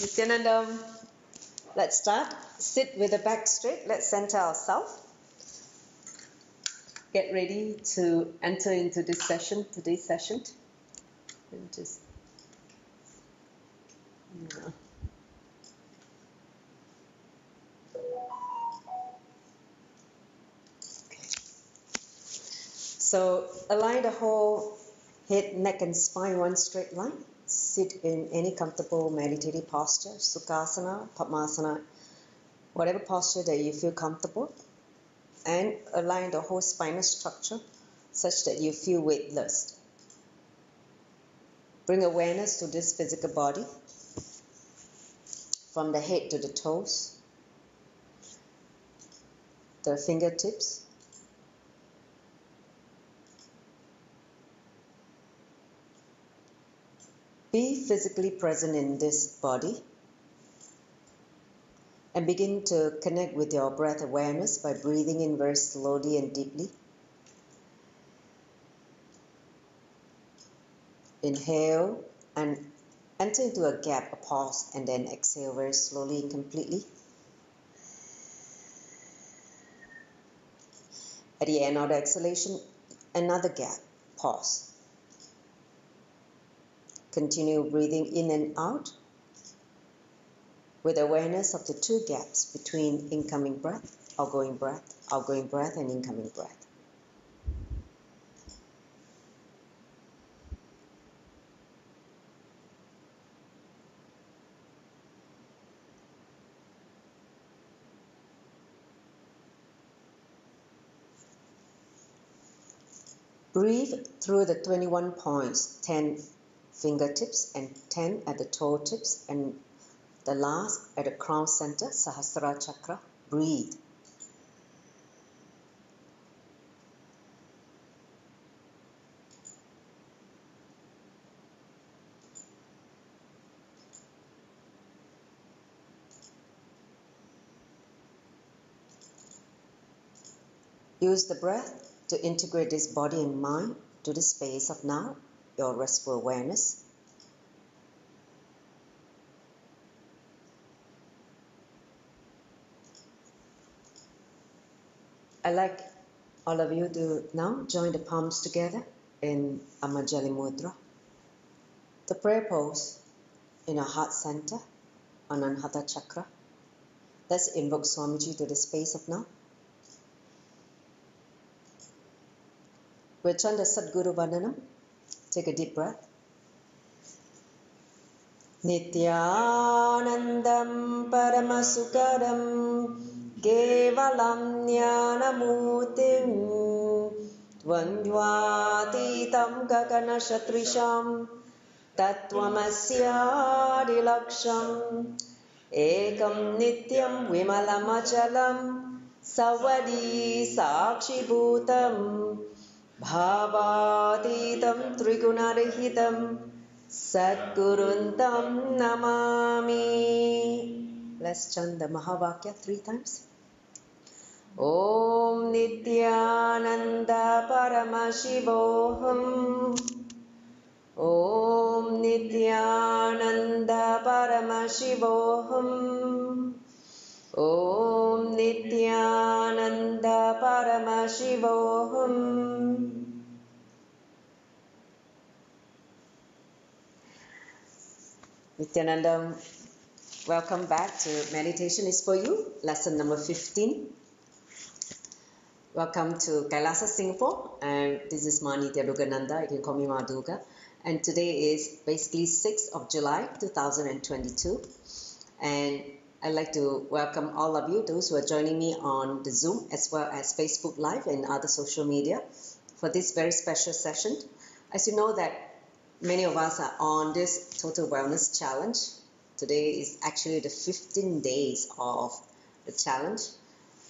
Nityanandam, let's start. Sit with the back straight. Let's center ourselves. Get ready to enter into this session, today's session. And just, yeah. Okay. So align the whole head, neck, and spine one straight line. Sit in any comfortable meditative posture, Sukhasana, Padmasana, whatever posture that you feel comfortable. And align the whole spinal structure such that you feel weightless. Bring awareness to this physical body from the head to the toes, the fingertips, be physically present in this body and begin to connect with your breath awareness by breathing in very slowly and deeply. Inhale and enter into a gap, a pause, and then exhale very slowly and completely. At the end of the exhalation, another gap, pause. Continue breathing in and out with awareness of the two gaps between incoming breath, outgoing breath, and incoming breath. Breathe through the 21 points, 10 fingertips and 10 at the toe tips, and the last at the crown center, Sahasrara chakra. Breathe. Use the breath to integrate this body and mind to the space of now, your restful awareness. I'd like all of you to now join the palms together in Amajali Mudra. The prayer pose in our heart center, Anahata chakra. Let's invoke Swamiji to the space of now. We'll chant the Sadguru Vandanam. Take a deep breath. Nityanandam Paramasukadam Kevalam Jnanamutim Dvandvatitam Gagana Shatrisham Tattvamasya Ekam Nityam Vimalamachalam Savadi Sakshi Bhutam Bhavatitam Trigunarahitam Sadguruntam Namami. Let's chant the Mahavakya 3 times. Om Nityananda Paramashivoham. Om Nityananda Paramashivoham. Om Nityananda Paramashivoham. Nityanandam, welcome back to Meditation is for You, lesson number 15. Welcome to Kailasa, Singapore, and this is Ma Nitya Dugananda, you can call me Ma Duga. And today is basically 6th of July 2022, and I'd like to welcome all of you, those who are joining me on the Zoom as well as Facebook Live and other social media for this very special session. As you know that many of us are on this Total Wellness Challenge. Today is actually the 15 days of the challenge.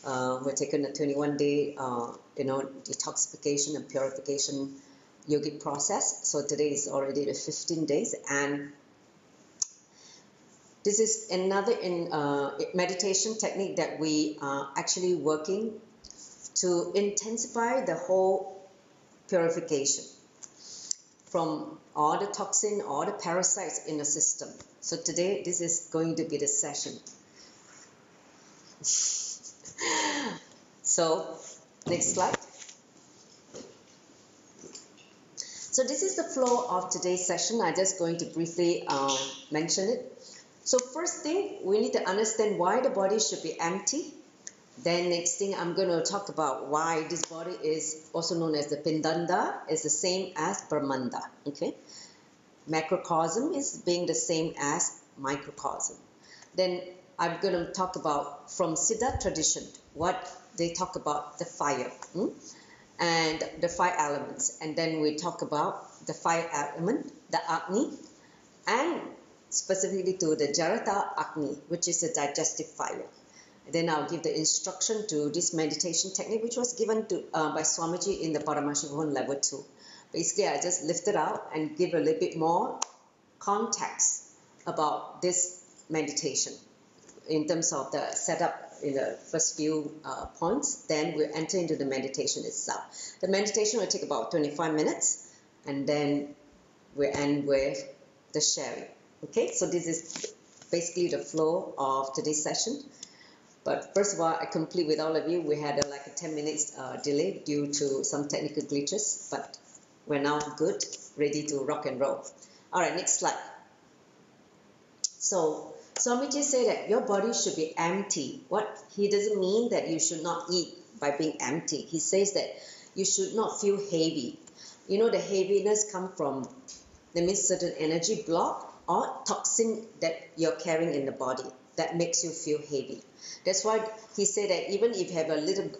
We're taking a 21-day, detoxification and purification yogic process. So today is already the 15 days, and this is another meditation technique that we are actually working to intensify the whole purification from all the toxin, all the parasites in the system. So today, this is going to be the session. So, next slide. So this is the flow of today's session. I'm just going to briefly mention it. So first thing, we need to understand why the body should be empty. Then next thing, I'm going to talk about why this body is also known as the Pindanda, is the same as Brahmanda. Okay, macrocosm is being the same as microcosm. Then I'm going to talk about from Siddha tradition what they talk about the fire and the 5 elements. And then we talk about the 5 element, the Agni, and specifically to the Jarata Agni, which is the digestive fire. Then I'll give the instruction to this meditation technique, which was given to by Swamiji in the Paramashivon level 2. Basically, I just lift it out and give a little bit more context about this meditation in terms of the setup in the first few points. Then we'll enter into the meditation itself. The meditation will take about 25 minutes, and then we'll end with the sharing. Okay, so this is basically the flow of today's session. But first of all, I complete with all of you. We had like a 10 minutes delay due to some technical glitches, but we're now good, ready to rock and roll. All right, next slide. So Swamiji said that your body should be empty. What he doesn't mean that you should not eat by being empty. He says that you should not feel heavy. You know, the heaviness comes from, that means certain energy block or toxin that you're carrying in the body that makes you feel heavy. That's why he said that even if you have a little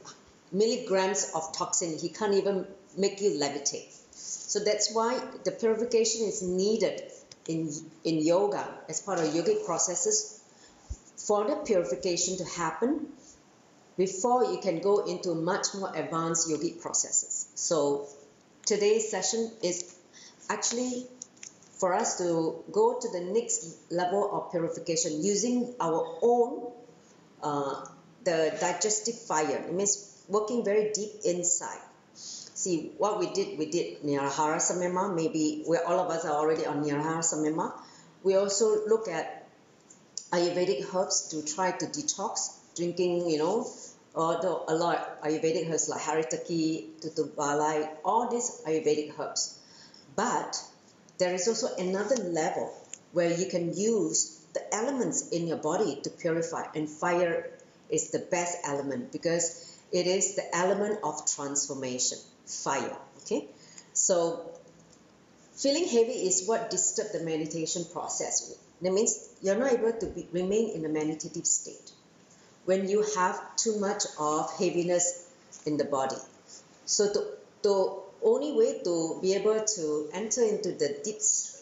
milligrams of toxin, he can't even make you levitate. So that's why the purification is needed in yoga as part of yogic processes for the purification to happen before you can go into much more advanced yogic processes. So today's session is actually for us to go to the next level of purification using our own the digestive fire. It means working very deep inside. See, what we did Nirahara Samyama. Maybe all of us are already on Nirahara Samyama. We also look at Ayurvedic herbs to try to detox, drinking, a lot of Ayurvedic herbs like Haritaki, Tutubalai, all these Ayurvedic herbs. But there is also another level where you can use the elements in your body to purify, and fire is the best element because it is the element of transformation. Fire. Okay, so feeling heavy is what disturbs the meditation process. That means you're not able to remain in a meditative state when you have too much of heaviness in the body. So the only way to be able to enter into the deep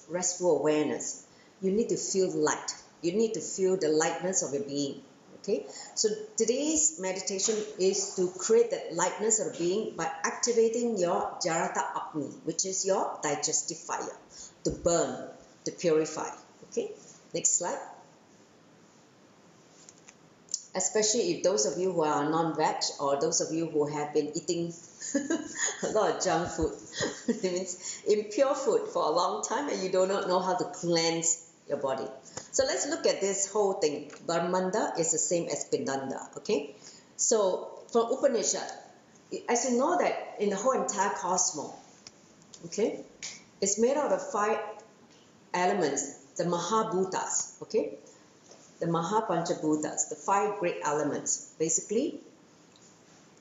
restful awareness, you need to feel light. You need to feel the lightness of your being. Okay, so today's meditation is to create that lightness of being by activating your Jarata Agni, which is your digestive fire, to burn, to purify. Okay, next slide. Especially if those of you who are non-veg or those of you who have been eating a lot of junk food, it means impure food for a long time, and you do not know how to cleanse your body. So let's look at this whole thing. Brahmanda is the same as Pindanda. Okay, so from Upanishad, as you know that in the whole entire cosmos, okay, it's made out of 5 elements, the Mahabhutas. Okay, the Mahapanchabhutas, the 5 great elements, basically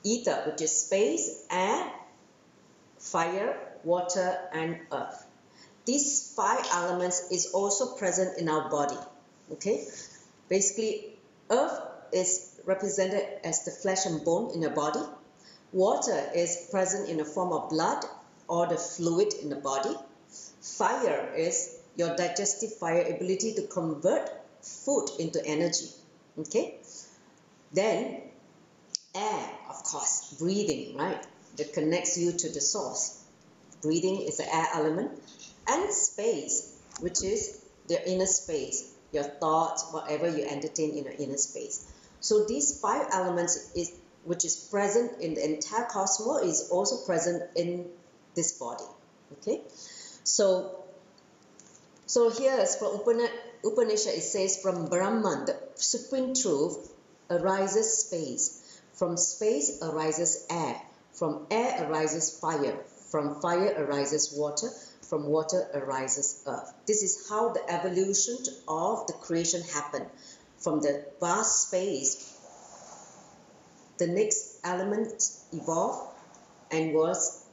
ether, which is space, air, fire, water, and earth. These 5 elements is also present in our body. Okay, basically earth is represented as the flesh and bone in your body. Water is present in the form of blood or the fluid in the body. Fire is your digestive fire, ability to convert food into energy. Okay, then air, of course, breathing, right, that connects you to the source. Breathing is the air element. And space, which is the inner space, your thoughts, whatever you entertain in your inner space. So these 5 elements, which is present in the entire cosmos, is also present in this body. Okay, so here is from Upanishad, it says, from Brahman, the supreme truth, arises space. From space arises air. From air arises fire. From fire arises water. From water arises earth. This is how the evolution of the creation happened. From the vast space, the next element evolved and was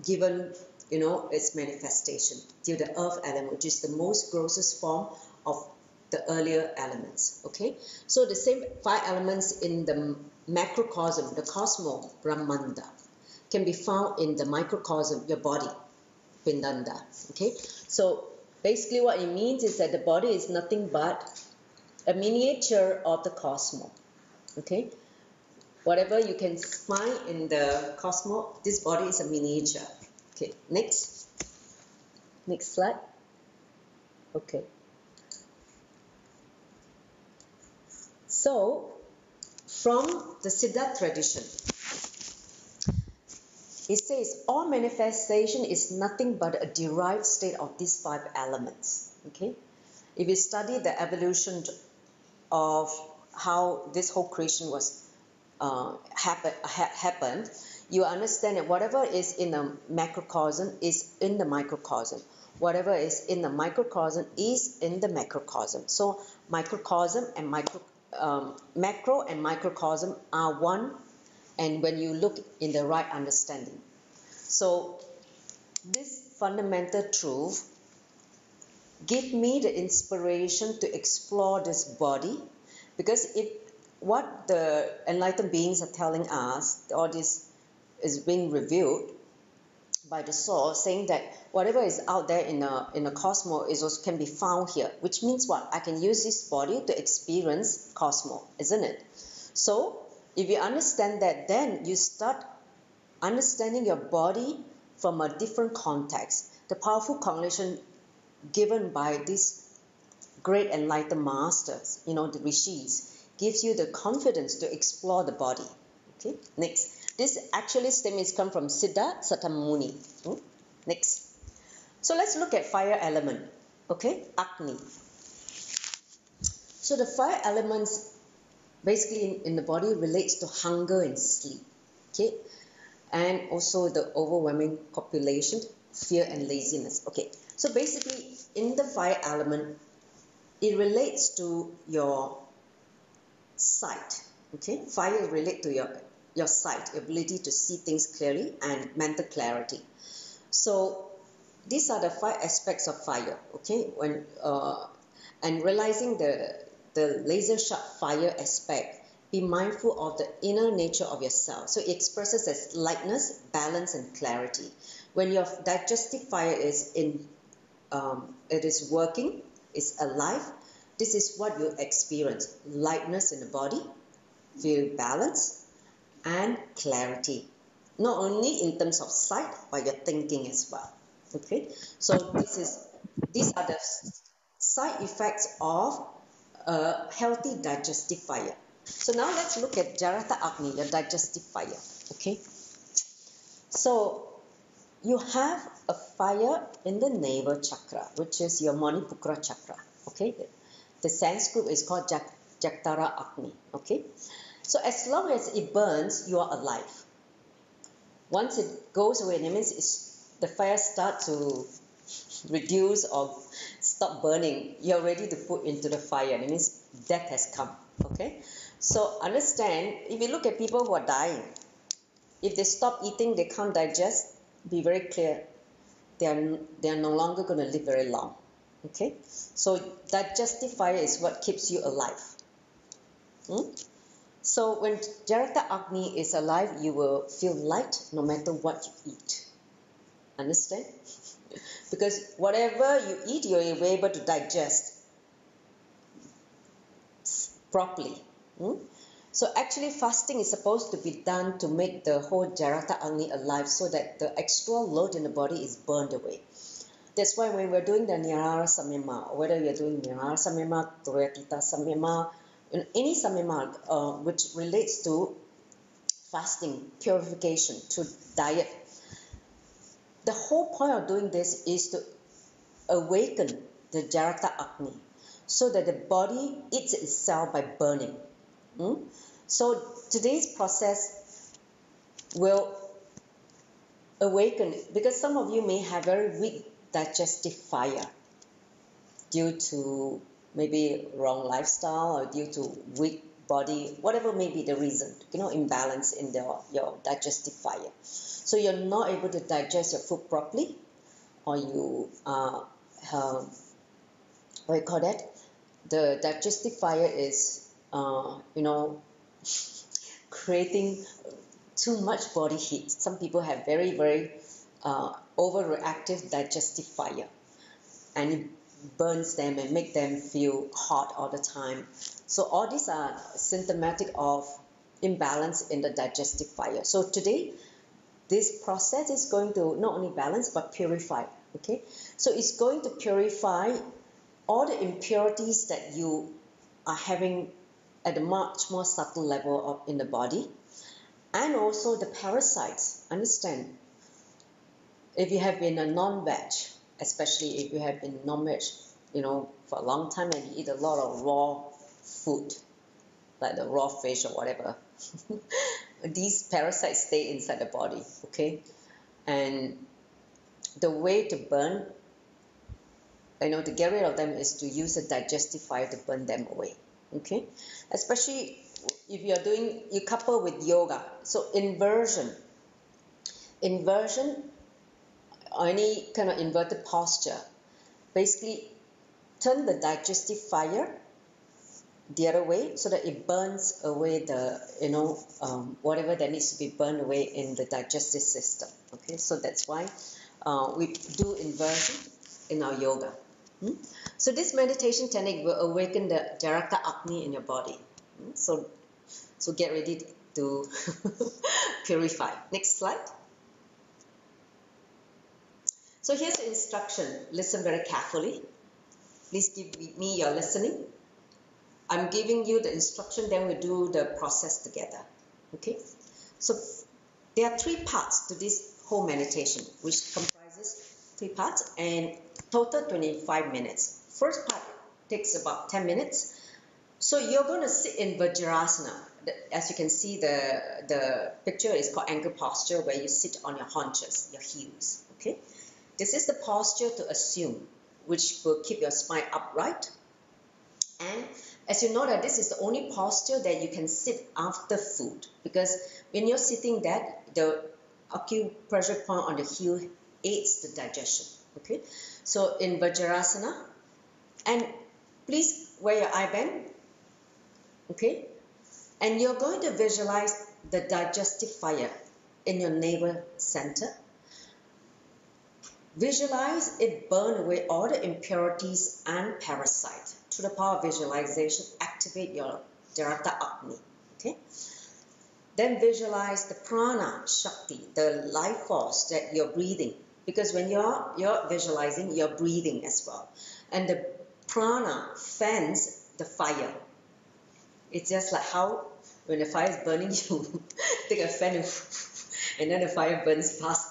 given, its manifestation to the earth element, which is the most grossest form of the earlier elements. Okay, so the same 5 elements in the macrocosm, the cosmos, Brahmanda, can be found in the microcosm, your body, Pindanda. Okay, so basically what it means is that the body is nothing but a miniature of the cosmos. Okay, whatever you can find in the cosmos, this body is a miniature. Okay, next slide. Okay, so from the Siddha tradition, it says all manifestation is nothing but a derived state of these 5 elements. Okay, if you study the evolution of how this whole creation was happened, you understand that whatever is in a macrocosm is in the microcosm. Whatever is in the microcosm is in the macrocosm. So microcosm and macro and microcosm are one, and when you look in the right understanding. So this fundamental truth give me the inspiration to explore this body, because what the enlightened beings are telling us, all this is being revealed by the soul, saying that whatever is out there in a cosmos is also can be found here, which means what? I can use this body to experience cosmos, isn't it? So if you understand that, then you start understanding your body from a different context. The powerful cognition given by these great enlightened masters, the rishis, gives you the confidence to explore the body. Okay, next. This actually statements come from Siddha Satamuni. Next. So let's look at fire element. Okay, Agni. So the fire elements basically in the body relates to hunger and sleep. Okay, and also the overwhelming copulation, fear and laziness. Okay, so basically in the fire element, it relates to your sight. Okay, fire relates to your sight, your ability to see things clearly, and mental clarity. So these are the 5 aspects of fire. Okay, when and realizing the laser sharp fire aspect, be mindful of the inner nature of yourself. So it expresses as lightness, balance, and clarity. When your digestive fire is it is working, is alive, this is what you experience: lightness in the body, feel balance, and clarity. Not only in terms of sight, but your thinking as well. Okay, so these are the side effects of a healthy digestive fire. So now let's look at Jarata Agni, your digestive fire. Okay, so you have a fire in the navel chakra, which is your Manipura chakra. Okay, the Sanskrit is called Jatara Agni. Okay, so as long as it burns, you are alive. Once it goes away, it means the fire starts to reduce or stop burning. You're ready to put into the fire. It means death has come. Okay, so understand, if you look at people who are dying, if they stop eating, they can't digest, be very clear, they are no longer going to live very long. Okay, so digestive fire is what keeps you alive. So when Jarata Agni is alive, you will feel light no matter what you eat. Understand? Because whatever you eat, you're able to digest properly. So actually fasting is supposed to be done to make the whole Jarata Agni alive, so that the extra load in the body is burned away. That's why when we're doing the Nirahara Samyama, whether you're doing Nirahara Samyama, Turayatita Samyama, any Samyama which relates to fasting, purification, to diet, the whole point of doing this is to awaken the Jarata Agni. so that the body eats itself by burning. So today's process will awaken, because some of you may have very weak digestive fire due to maybe wrong lifestyle or due to weak body, whatever may be the reason, imbalance in your digestive fire. So you're not able to digest your food properly, or you what you call that? The digestive fire is creating too much body heat. Some people have very, very overreactive digestive fire, and it burns them and make them feel hot all the time. So all these are symptomatic of imbalance in the digestive fire. So today, this process is going to not only balance but purify. Okay, so it's going to purify all the impurities that you are having at a much more subtle level in the body, and also the parasites. Understand, if you have been a non-veg, especially if you have been non-veg, for a long time, and you eat a lot of raw food, like the raw fish or whatever, these parasites stay inside the body, okay? And the way to burn, to get rid of them is to use a digestive fire to burn them away, okay? Especially if you couple with yoga. So inversion, or any kind of inverted posture, basically turn the digestive fire the other way so that it burns away the whatever that needs to be burned away in the digestive system. Okay, so that's why we do inversion in our yoga. So this meditation technique will awaken the Jatharagni in your body. So get ready to purify. Next slide. So here's the instruction. Listen very carefully. Please give me your listening. I'm giving you the instruction, then we do the process together. Okay? So there are 3 parts to this whole meditation, which comprises 3 parts and total 25 minutes. First part takes about 10 minutes. So you're going to sit in Vajrasana. As you can see, the picture is called ankle posture, where you sit on your haunches, your heels. Okay? This is the posture to assume, which will keep your spine upright. And as you know that this is the only posture that you can sit after food, because when you're sitting that, the acupressure point on the heel aids the digestion. Okay, so in Vajrasana, and please wear your eye band. Okay, and you're going to visualize the digestive fire in your navel center. Visualize it burn away all the impurities and parasites. Through the power of visualization, activate your Jatharagni. Okay? Then visualize the prana shakti, the life force that you're breathing. Because when you're visualizing, you're breathing as well. And the prana fans the fire. It's just like how when the fire is burning, you take a fan and then the fire burns fast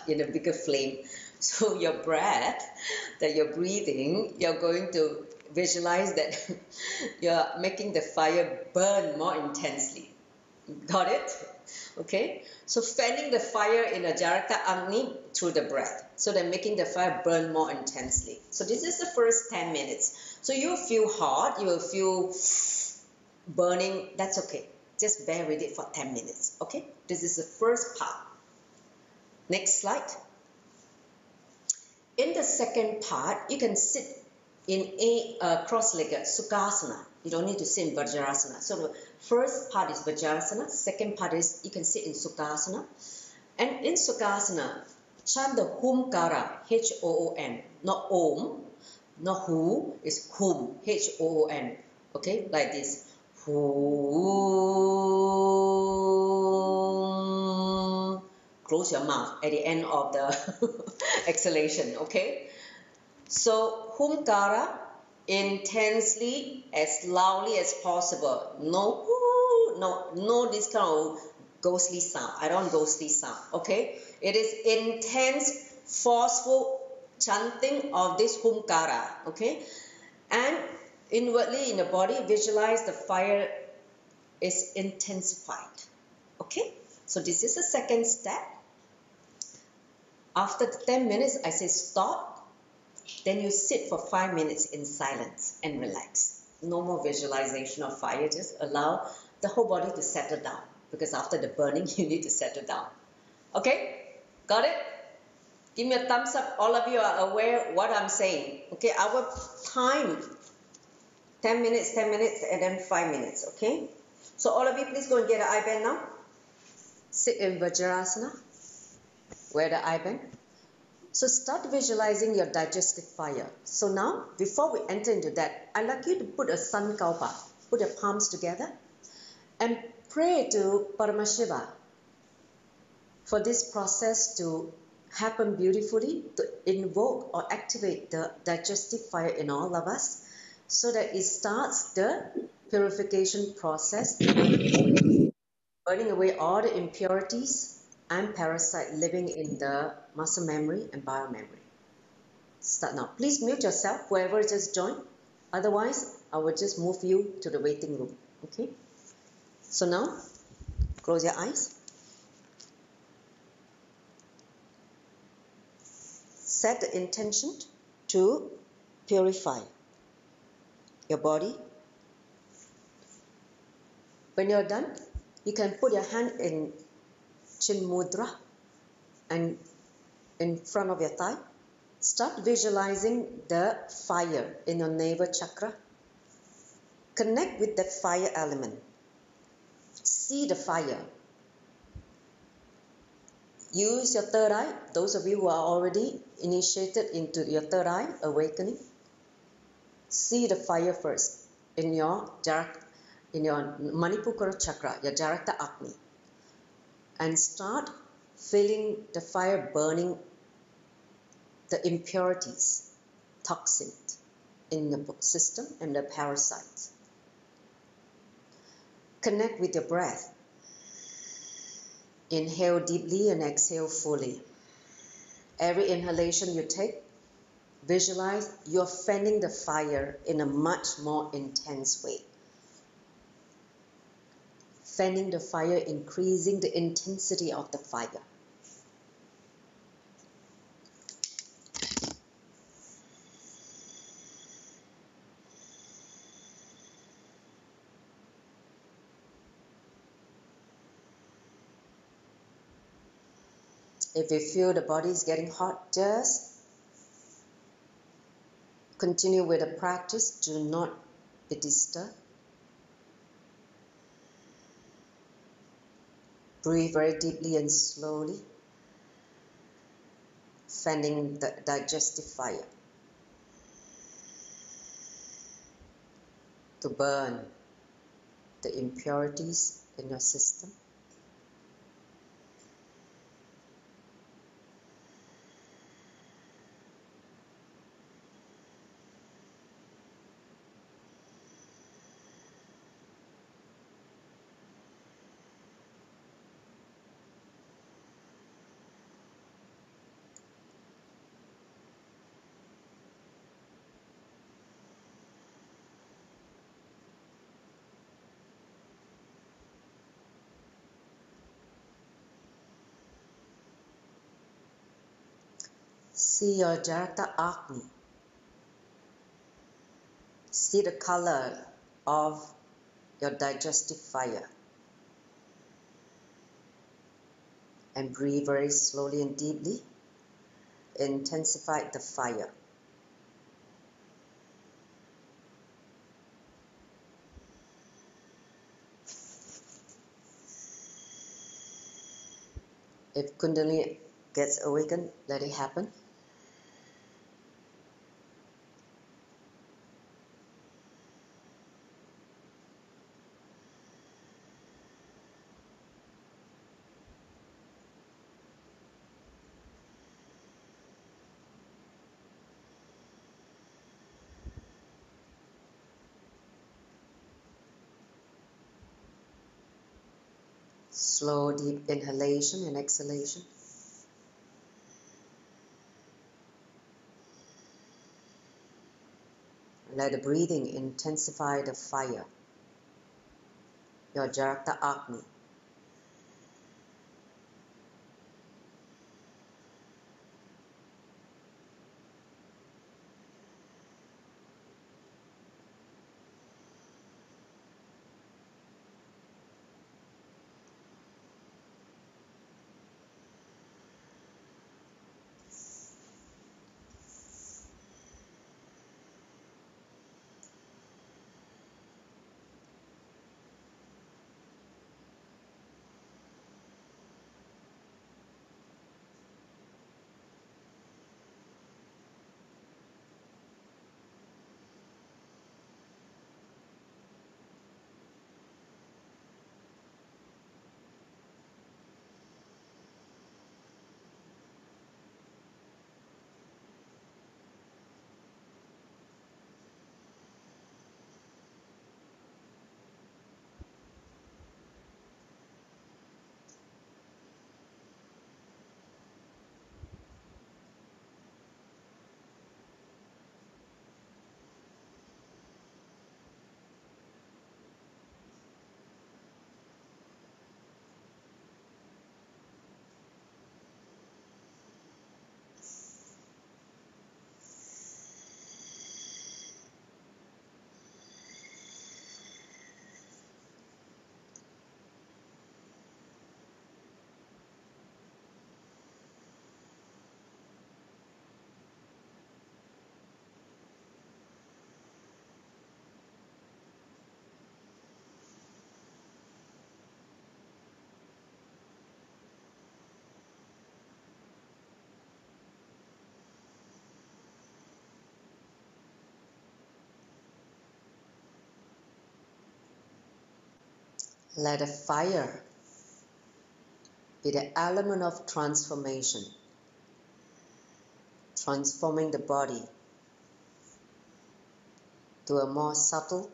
in a bigger flame. So your breath that you're breathing, you're going to visualize that you're making the fire burn more intensely. Got it? Okay? So fanning the fire in a Jatharagni through the breath. So they're making the fire burn more intensely. So this is the first 10 minutes. So you'll feel hot, you will feel burning. That's okay. Just bear with it for 10 minutes. Okay? This is the first part. Next slide. In the second part, you can sit in a cross-legged Sukhasana. You don't need to sit in Vajrasana. So the first part is Vajrasana. Second part is you can sit in Sukhasana. And in Sukhasana, chant the Humkara, H-O-O-N. Not Om, not Hu, it's Hum, H-O-O-N. Okay, like this. Hum. Close your mouth at the end of the exhalation, okay? So, Humkara, intensely, as loudly as possible. No this kind of ghostly sound. I don't ghostly sound, okay? It is intense, forceful chanting of this Humkara, okay? And Inwardly in the body, visualize the fire is intensified. Okay, so this is the second step. After 10 minutes, I say stop. Then you sit for 5 minutes in silence and relax. No more visualization of fire. Just allow the whole body to settle down. Because after the burning, you need to settle down. Okay? Got it? Give me a thumbs up. All of you are aware what I'm saying. Okay, our time, 10 minutes, and then 5 minutes. Okay? So all of you, please go and get an eye band now. Sit in Vajrasana. Wear the eye band. So start visualizing your digestive fire. So now, before we enter into that, I'd like you to put a sankalpa, put your palms together, and pray to Paramashiva for this process to happen beautifully, to invoke or activate the digestive fire in all of us, so that it starts the purification process, burning away all the impurities and parasites living in the muscle memory and biomemory. Start now. Please mute yourself, whoever just joined. Otherwise, I will just move you to the waiting room. Okay? So now, close your eyes. Set the intention to purify your body. When you're done, you can put your hand in Chin Mudra and in front of your thigh. Start visualizing the fire in your navel chakra. Connect with the fire element. See the fire. Use your third eye. Those of you who are already initiated into your third eye awakening, see the fire first in your Manipukara chakra, your Jarakta Agni, and start feeling the fire burning the impurities, toxins in the system and the parasites. Connect with your breath. Inhale deeply and exhale fully. Every inhalation you take, visualize you're fanning the fire in a much more intense way. Fanning the fire, increasing the intensity of the fire. If you feel the body is getting hot, just continue with the practice. Do not be disturbed. Breathe very deeply and slowly, fanning the digestive fire to burn the impurities in your system. See your Jarakta Agni. See the color of your digestive fire. And breathe very slowly and deeply. Intensify the fire. If Kundalini gets awakened, let it happen. Slow, deep inhalation and exhalation. Let the breathing intensify the fire, your Jatharagni. Let the fire be the element of transformation, transforming the body to a more subtle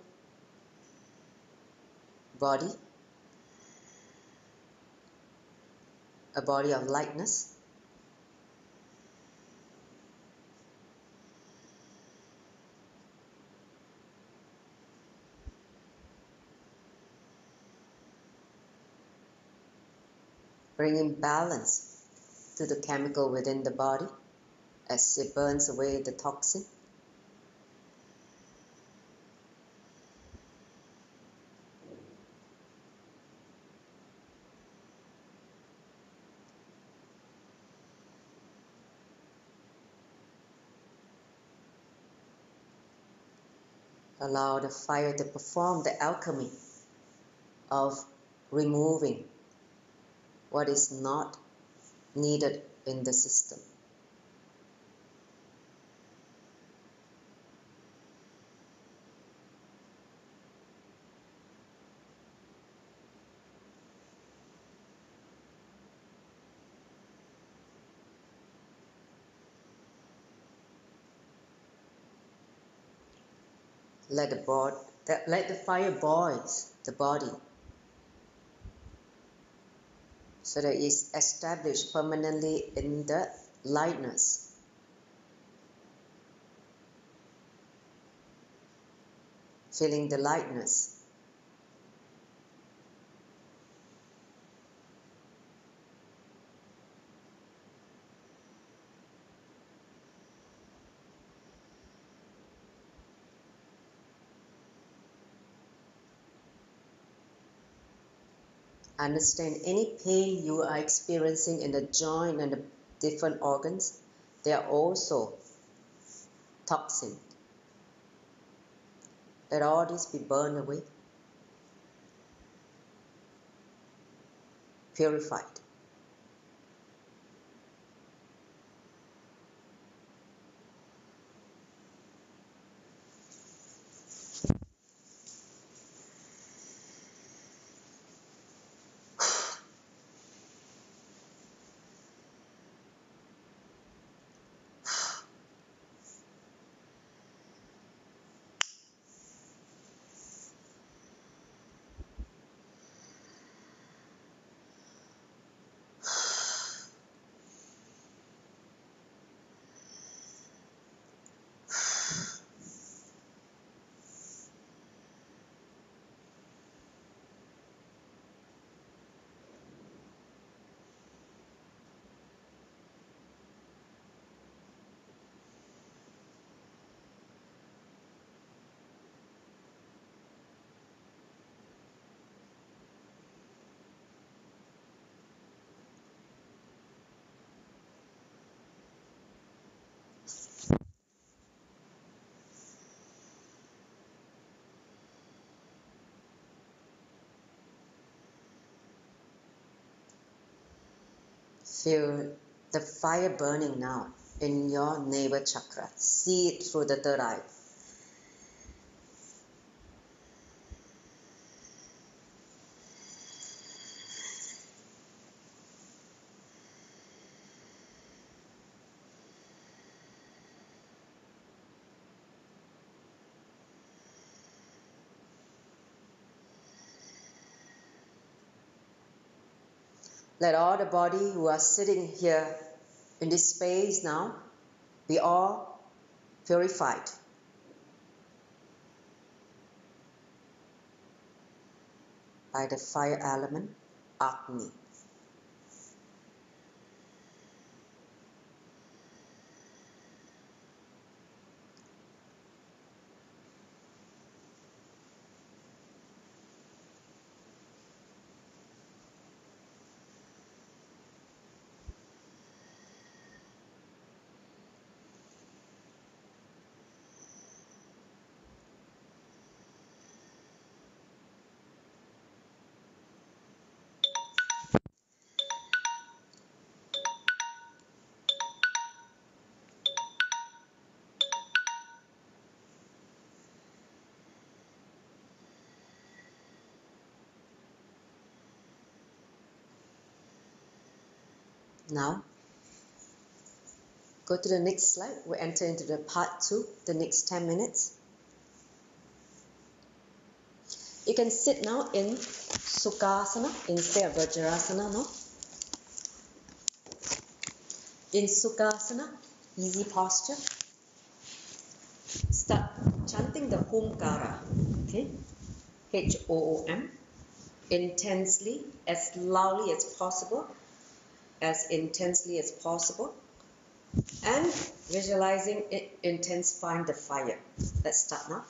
body, a body of lightness, bringing balance to the chemical within the body as it burns away the toxin. Allow the fire to perform the alchemy of removing what is not needed in the system. Let the fire boil the body so that it is established permanently in the lightness. Feeling the lightness. Understand any pain you are experiencing in the joint and the different organs, they are also toxin. Let all this be burned away, purified. Feel the fire burning now in your navel chakra. See it through the third eye. Let all the body who are sitting here in this space now be all purified. By the fire element, Agni. Now, go to the next slide. We'll enter into the part 2, the next 10 minutes. You can sit now in Sukhasana instead of Vajrasana, no? In Sukhasana, easy posture. Start chanting the Homkara, okay? H-O-O-M, intensely, as loudly as possible, as intensely as possible, and visualizing it intensifying the fire. Let's start now.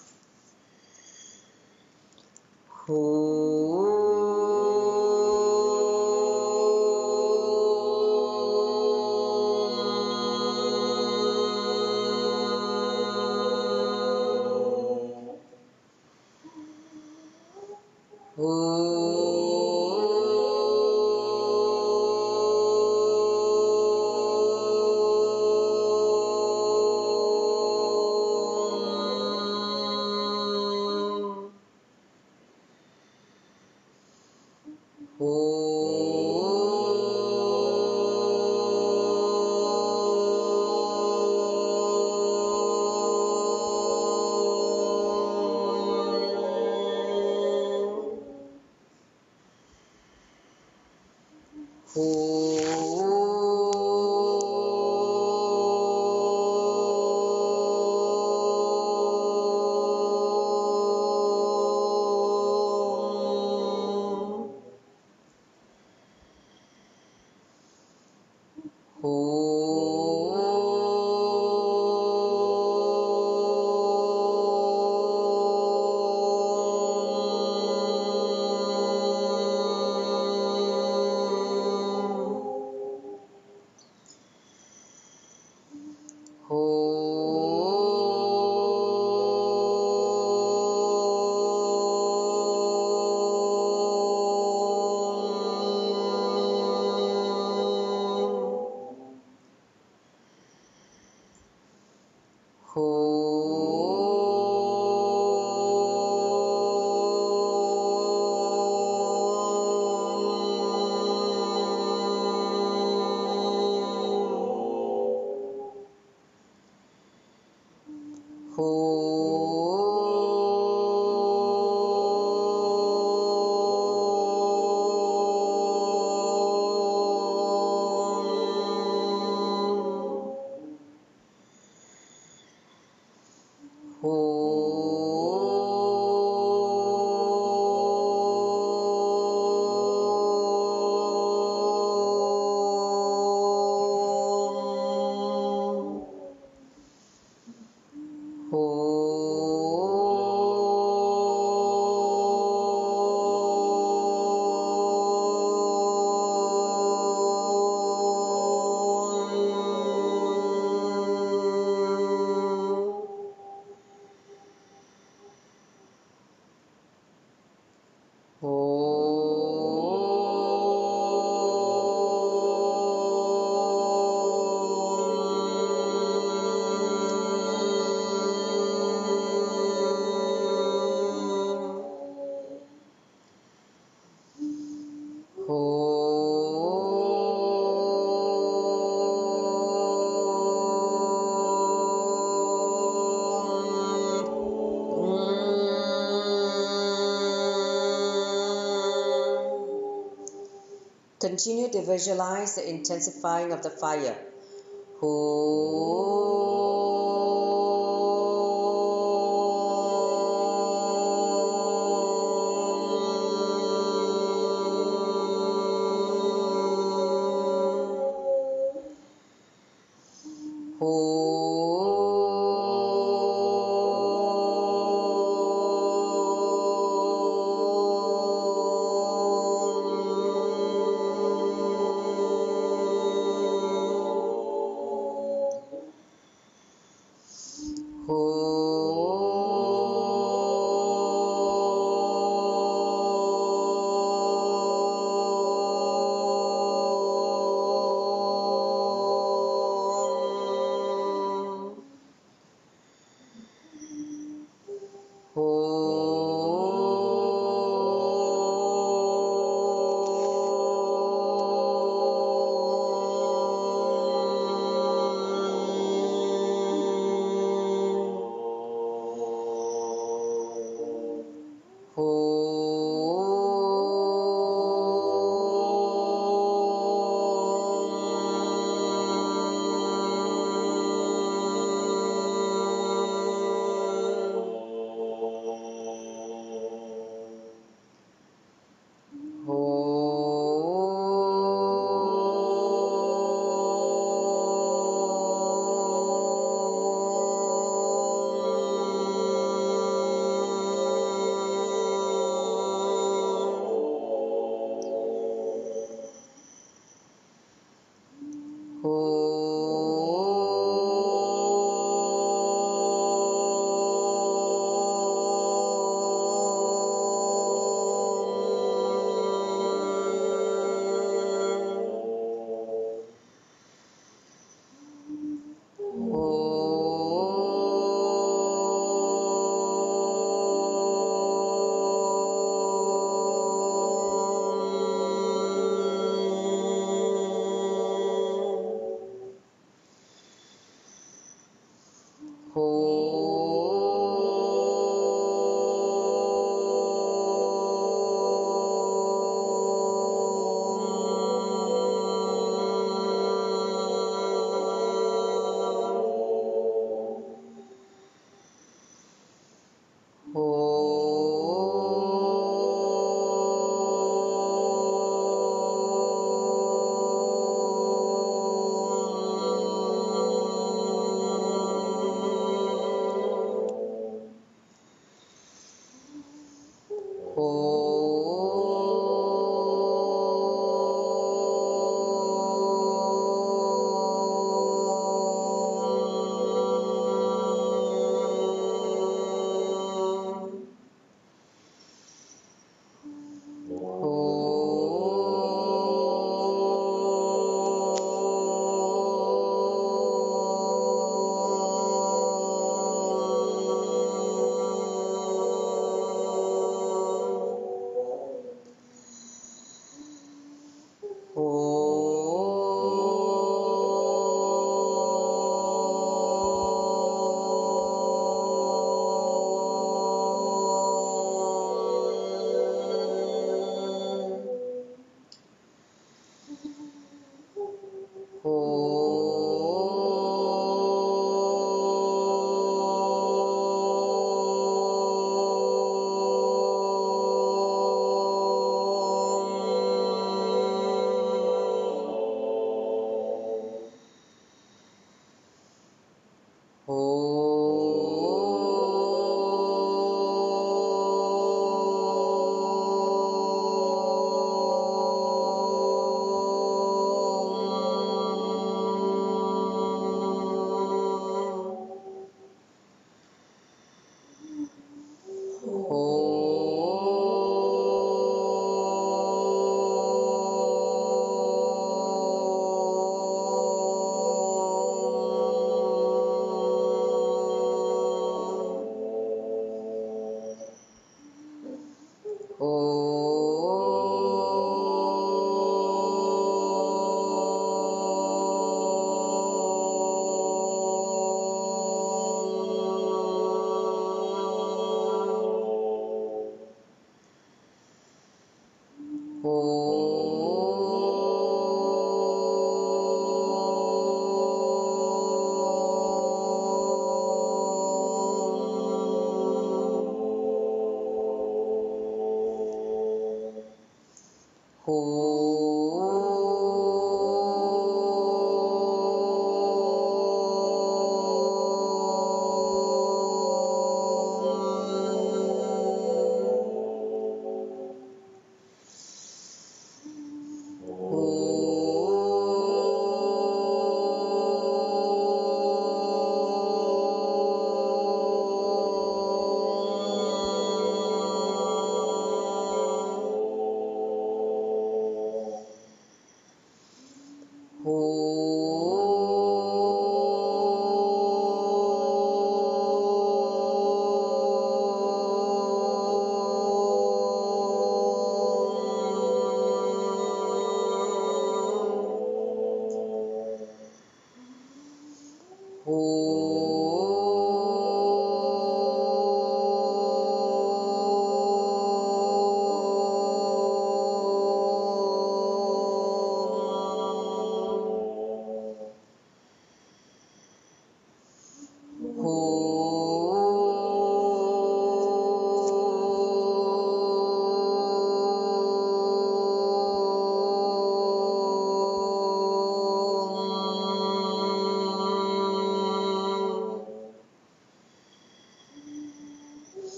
Continue to visualize the intensifying of the fire.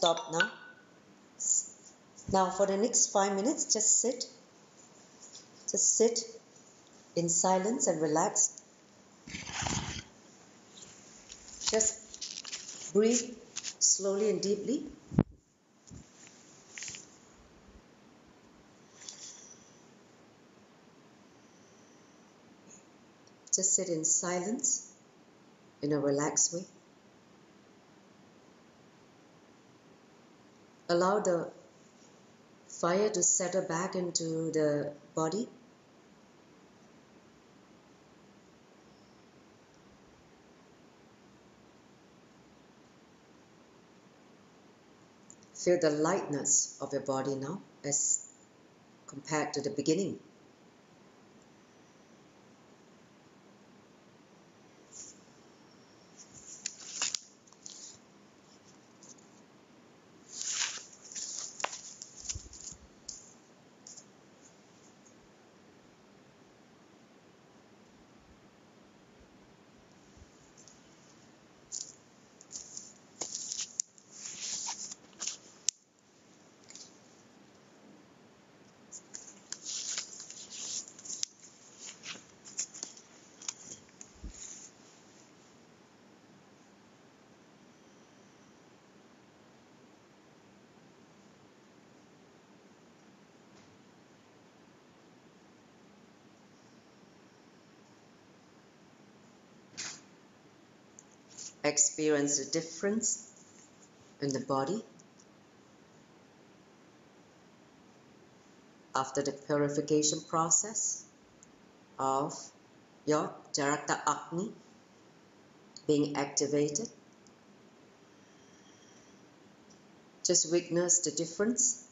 Stop now. Now for the next 5 minutes, just sit. Just sit in silence and relax. Just breathe slowly and deeply. Just sit in silence in a relaxed way. Allow the fire to settle back into the body. Feel the lightness of your body now as compared to the beginning. Experience the difference in the body after the purification process of your Jatharagni being activated. Just witness the difference.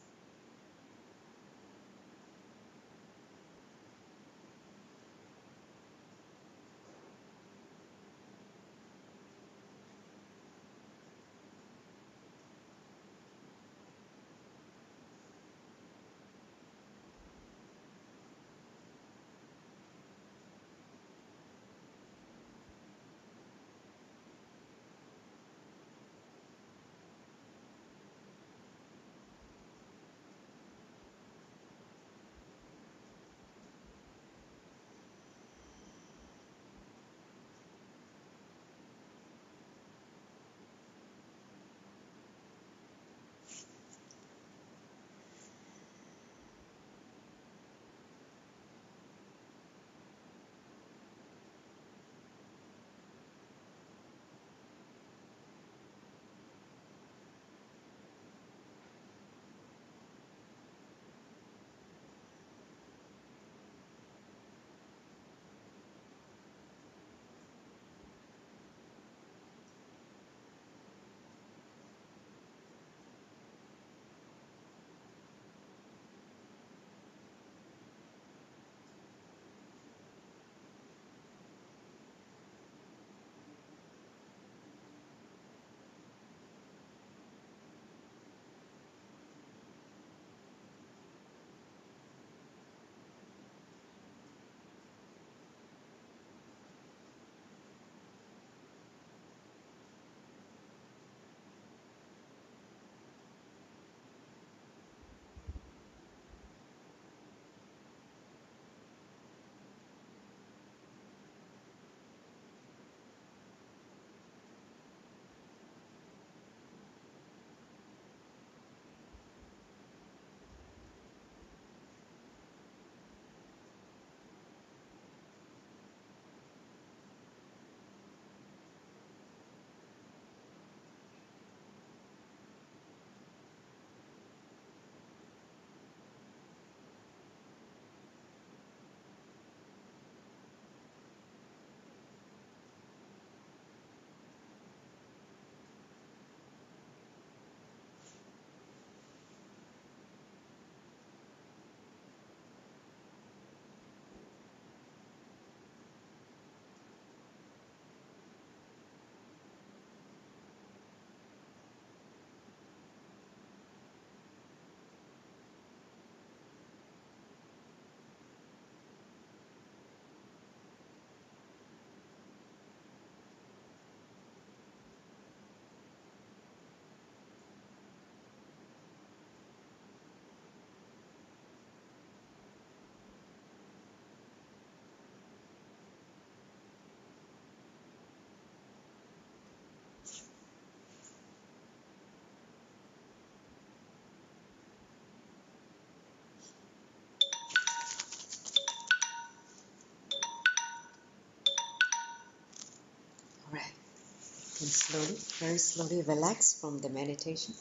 And slowly, very slowly relax from the meditation.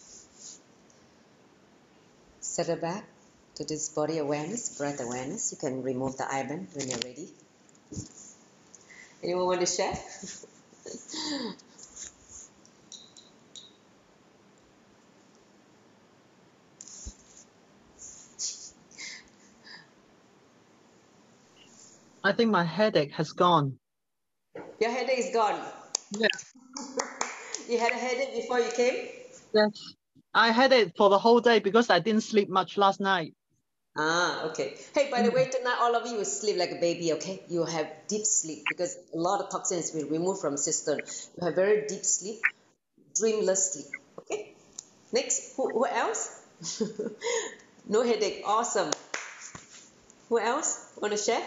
Settle back to this body awareness, breath awareness. You can remove the eyeband when you're ready. Anyone want to share? I think my headache has gone. Your headache is gone. Yeah. You had a headache before you came? Yes. I had it for the whole day because I didn't sleep much last night. Ah, okay. Hey, by the way, tonight all of you will sleep like a baby, okay? You will have deep sleep because a lot of toxins will remove from system. You have very deep sleep, dreamless sleep, okay? Next, who else? No headache, awesome. Who else want to share?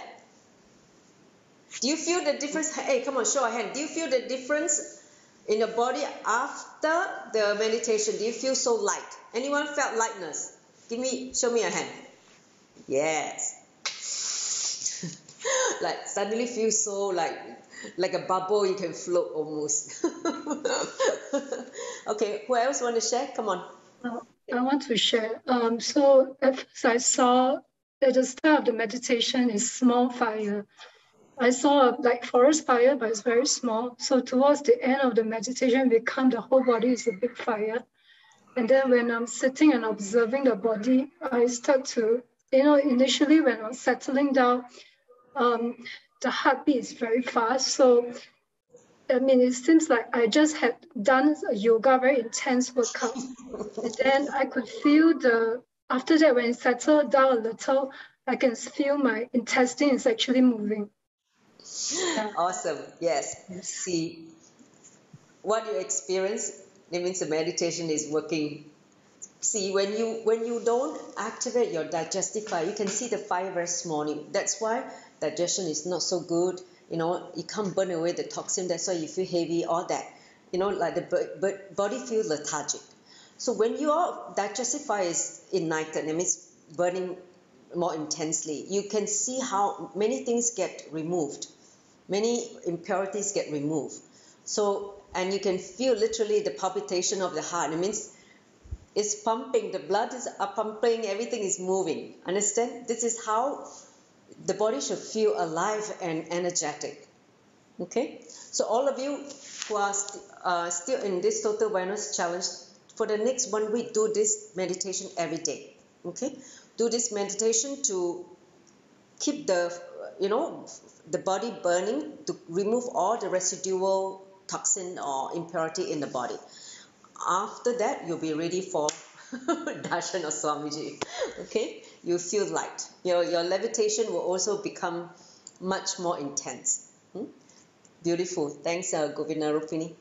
Do you feel the difference? Hey, come on, show a hand. Do you feel the difference in your body after the meditation? Do you feel so light? Anyone felt lightness? Show me a hand. Yes. Like suddenly feel so like a bubble, you can float almost. Okay, who else want to share? Come on. I want to share. So at first I saw at the start of the meditation is small fire. I saw like forest fire, but it's very small. So towards the end of the meditation, become the whole body is a big fire. And then when I'm sitting and observing the body, I start to, initially when I'm settling down, the heartbeat is very fast. So, I mean, it seems like I just had done a yoga, very intense workout. And then I could feel after that, when it settled down a little, I can feel my intestine is actually moving. Yeah. Awesome. Yes. See, what you experience, it means the meditation is working. See, when you don't activate your digestive fire, you can see the fire very small. That's why digestion is not so good. You can't burn away the toxin. That's why you feel heavy, all that. Like the body feels lethargic. So when your digestive fire is ignited, that means burning more intensely, you can see how many things get removed. Many impurities get removed. So, and you can feel literally the palpitation of the heart. It means it's pumping, the blood is pumping, everything is moving. Understand? This is how the body should feel alive and energetic. Okay? So all of you who are still in this total awareness challenge, for the next 1 week, do this meditation every day. Okay? Do this meditation to keep the body burning, to remove all the residual toxin or impurity in the body. After that, you'll be ready for darshan or Swamiji. Okay? You feel light. Your levitation will also become much more intense. Beautiful. Thanks, Govinda Rupini,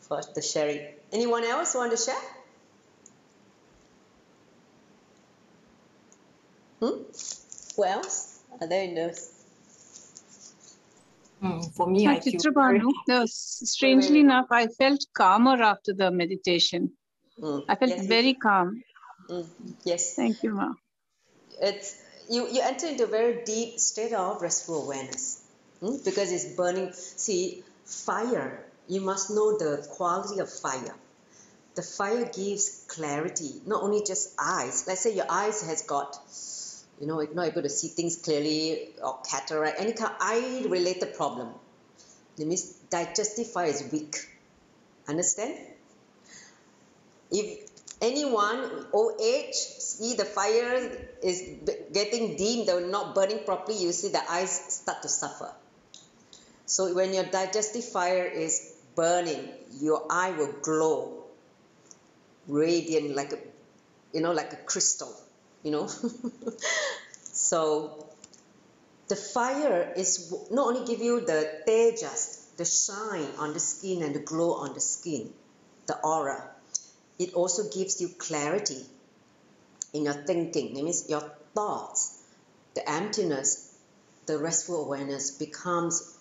for the sharing. Anyone else want to share? Who else? Are there in the... For me, I feel strangely Wait. enough, I felt calmer after the meditation. I felt very calm. Yes. Thank you, Ma. It's you enter into a very deep state of restful awareness, because it's burning. See, fire. You must know the quality of fire. The fire gives clarity, not only just eyes. Let's say your eyes has got, not able to see things clearly, or cataract, any kind of eye-related problem. That means digestive fire is weak. Understand? If anyone old age see the fire is getting dim, they're not burning properly, you see the eyes start to suffer. So when your digestive fire is burning, your eye will glow, radiant like a crystal, So the fire is not only give you the tejas, the shine on the skin and the glow on the skin, the aura. It also gives you clarity in your thinking. That means your thoughts, the emptiness, the restful awareness becomes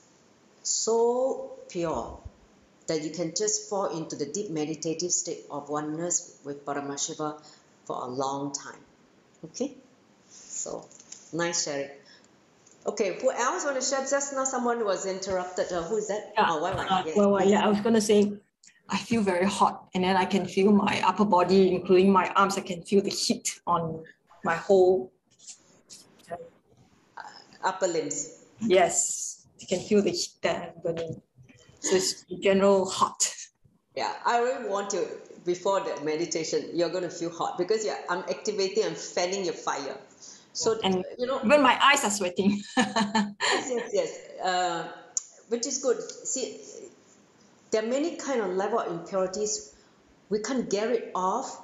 so pure that you can just fall into the deep meditative state of oneness with Paramashiva for a long time. Okay? So, nice sharing. Okay, who else want to share? Just now someone was interrupted. Who is that? Yeah. Oh, why? Yes, yeah, I was going to say, I feel very hot, and then I can feel my upper body, including my arms. I can feel the heat on my whole upper limbs. Yes, you can feel the heat there burning. So it's in general hot. Yeah, I really want to, before the meditation, you're going to feel hot because I'm activating and fanning your fire. So, and even my eyes are sweating. yes. Which is good. See, there are many kind of level of impurities. We can't get it off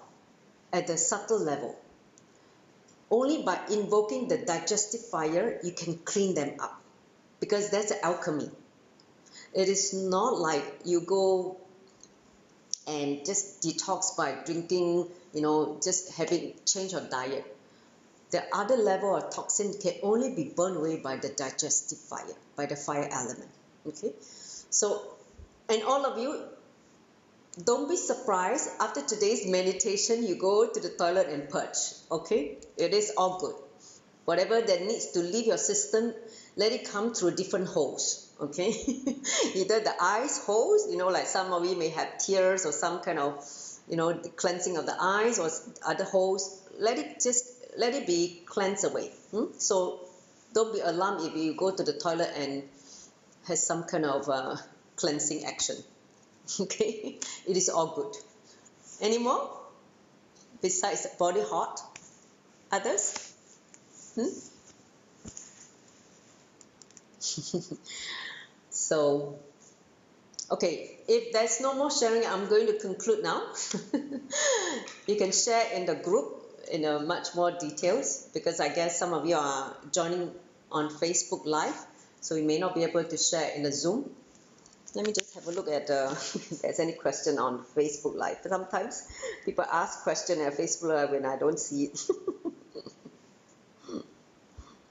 at the subtle level. Only by invoking the digestive fire, you can clean them up, because that's alchemy. It is not like you go and just detox by drinking, just having change of diet. The other level of toxin can only be burned away by the digestive fire, by the fire element. Okay, so, and all of you, don't be surprised after today's meditation you go to the toilet and purge. Okay, it is all good. Whatever that needs to leave your system, let it come through different holes. Okay, either the eyes holes, like some of you may have tears or some kind of, the cleansing of the eyes, or other holes. Let it be cleansed away. So don't be alarmed if you go to the toilet and has some kind of cleansing action. Okay, it is all good. Any more besides body hot? Others? So, okay, if there's no more sharing, I'm going to conclude now. You can share in the group in much more details, because I guess some of you are joining on Facebook Live, so you may not be able to share in the Zoom. Let me just have a look at if there's any question on Facebook Live. Sometimes people ask question at Facebook Live when I don't see it.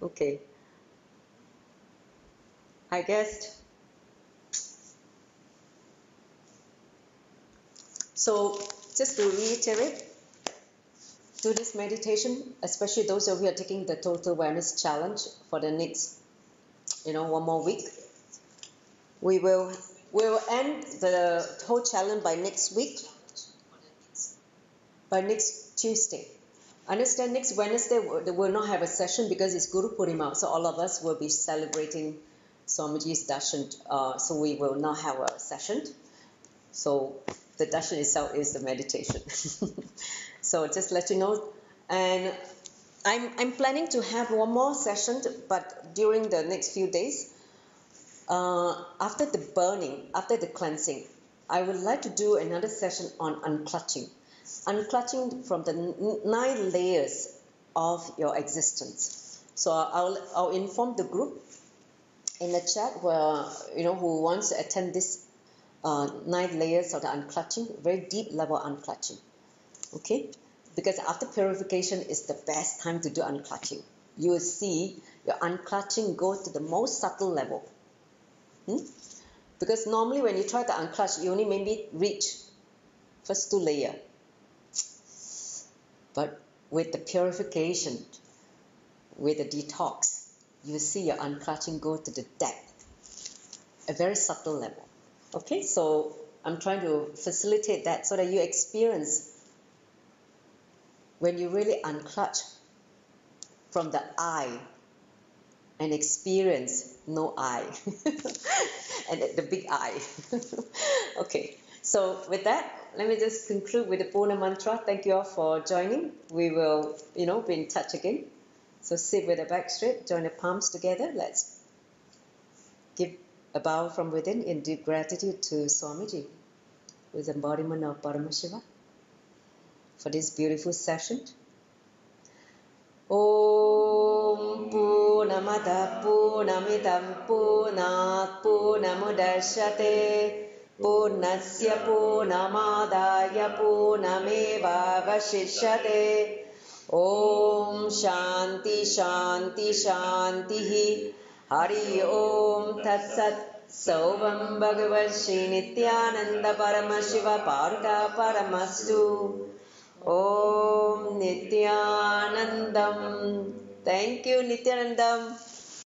Okay. I guess. So just to reiterate, do this meditation, especially those of you who are taking the Total Awareness Challenge for the next, one more week. We will end the whole challenge by next week, by next Tuesday. Understand next Wednesday they will not have a session because it's Guru Purnima, so all of us will be celebrating Swamiji's darshan, so we will not have a session. So the darshan itself is the meditation. So just let you know. And I'm planning to have one more session, but during the next few days, after the burning, after the cleansing, I would like to do another session on unclutching. Unclutching from the 9 layers of your existence. So I'll inform the group in the chat where, who wants to attend this 9 layers of the unclutching, very deep level unclutching. Okay? Because after purification is the best time to do unclutching. You will see your unclutching go to the most subtle level. Because normally when you try to unclutch, you only maybe reach first 2 layers. But with the purification, with the detox, you see your unclutching go to the depth, a very subtle level. Okay, so I'm trying to facilitate that so that you experience when you really unclutch from the I and experience no I and the big I. Okay, so with that, let me just conclude with the Purna mantra. Thank you all for joining. We will, be in touch again. So sit with the back straight, join the palms together. Let's give a bow from within in deep gratitude to Swamiji, who is embodiment of Paramashiva, for this beautiful session. Om Purnamada Purnamidam Purnat Purnamudachyate Purnasya Purnamadaya Purnameva Vashishyate. Om Shanti Shanti Shanti Hari Om Tat Sat. Sovam Bhagavad Shri Nityananda Paramashiva Parka Paramastu. Om Nityanandam. Thank you, Nityanandam.